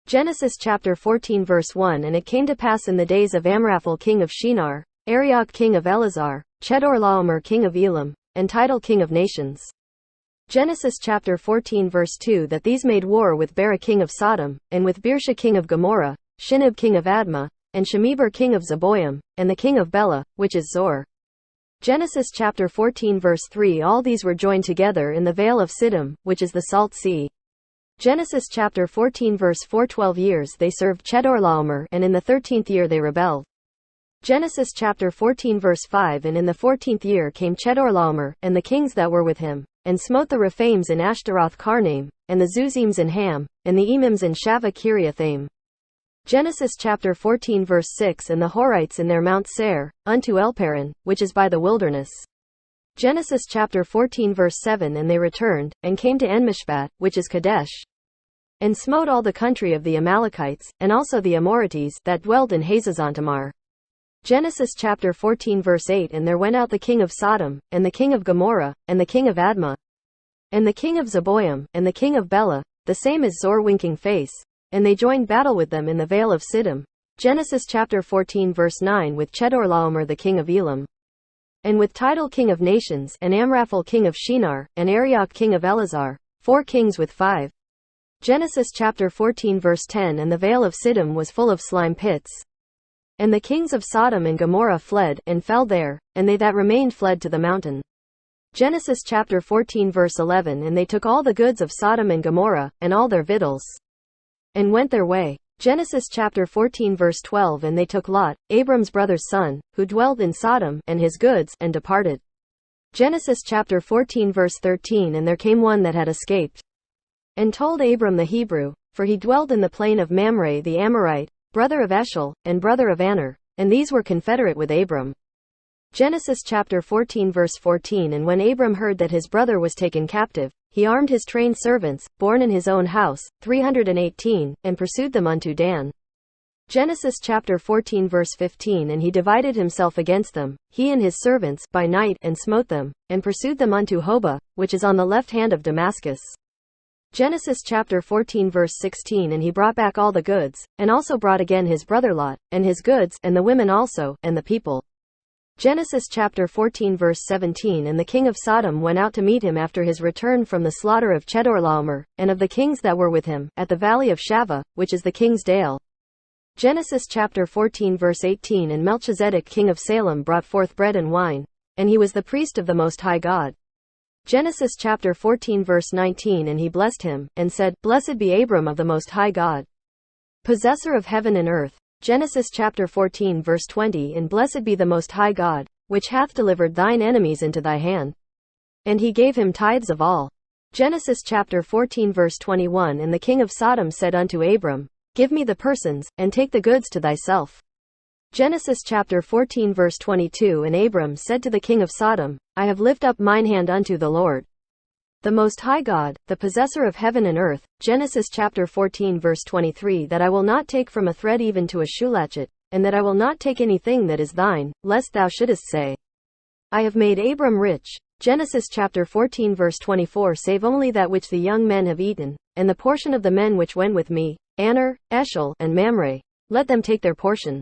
Genesis chapter 14 verse 1. And it came to pass in the days of Amraphel king of Shinar, Arioch king of Elazar, Chedorlaomer king of Elam, and Tidal king of nations. Genesis chapter 14 verse 2. That these made war with Bera king of Sodom, and with Birsha king of Gomorrah, Shinab king of Admah, and Shemeber king of Zeboim, and the king of Bela, which is Zor. Genesis chapter 14 verse 3. All these were joined together in the vale of Siddim, which is the Salt Sea. Genesis chapter 14 verse 4. 12 years they served Chedorlaomer, and in the 13th year they rebelled. Genesis chapter 14 verse 5. And in the 14th year came Chedorlaomer, and the kings that were with him, and smote the Rephaims in Ashtaroth Karnaim, and the Zuzims in Ham, and the Emims in Shaveh Kiriathaim. Genesis chapter 14 verse 6. And the Horites in their Mount Seir, unto Elparan, which is by the wilderness. Genesis chapter 14 verse 7. And they returned, and came to Enmishpat, which is Kadesh, and smote all the country of the Amalekites, and also the Amorites, that dwelled in Hazazontamar. Genesis chapter 14 verse 8. And there went out the king of Sodom, and the king of Gomorrah, and the king of Admah, and the king of Zeboim, and the king of Bela, the same as Zor winking face, and they joined battle with them in the vale of Siddim. Genesis chapter 14 verse 9. With Chedorlaomer the king of Elam, and with Tidal king of nations, and Amraphel king of Shinar, and Arioch king of Elazar, 4 kings with 5. Genesis chapter 14 verse 10. And the vale of Siddim was full of slime pits. And the kings of Sodom and Gomorrah fled, and fell there, and they that remained fled to the mountain. Genesis chapter 14 verse 11. And they took all the goods of Sodom and Gomorrah, and all their victuals, and went their way. Genesis chapter 14 verse 12. And they took Lot, Abram's brother's son, who dwelled in Sodom, and his goods, and departed. Genesis chapter 14 verse 13. And there came one that had escaped, and told Abram the Hebrew, for he dwelled in the plain of Mamre the Amorite, brother of Eshel, and brother of Aner, and these were confederate with Abram. Genesis chapter 14 verse 14. And when Abram heard that his brother was taken captive, he armed his trained servants, born in his own house, 318, and pursued them unto Dan. Genesis chapter 14 verse 15. And he divided himself against them, he and his servants, by night, and smote them, and pursued them unto Hobah, which is on the left hand of Damascus. Genesis chapter 14 verse 16. And he brought back all the goods, and also brought again his brother Lot, and his goods, and the women also, and the people. Genesis chapter 14 verse 17. And the king of Sodom went out to meet him after his return from the slaughter of Chedorlaomer, and of the kings that were with him, at the valley of Shaveh, which is the king's dale. Genesis chapter 14 verse 18. And Melchizedek king of Salem brought forth bread and wine, and he was the priest of the Most High God. Genesis chapter 14 verse 19. And he blessed him, and said, Blessed be Abram of the Most High God, possessor of heaven and earth. Genesis chapter 14 verse 20. And blessed be the Most High God, which hath delivered thine enemies into thy hand. And he gave him tithes of all. Genesis chapter 14 verse 21. And the king of Sodom said unto Abram, Give me the persons, and take the goods to thyself. Genesis chapter 14 verse 22. And Abram said to the king of Sodom, I have lifted up mine hand unto the Lord, the Most High God, the possessor of heaven and earth. Genesis chapter 14 verse 23. That I will not take from a thread even to a shoelatchet, and that I will not take anything that is thine, lest thou shouldest say, I have made Abram rich. Genesis chapter 14 verse 24. Save only that which the young men have eaten, and the portion of the men which went with me, Aner, Eshel, and Mamre. Let them take their portion.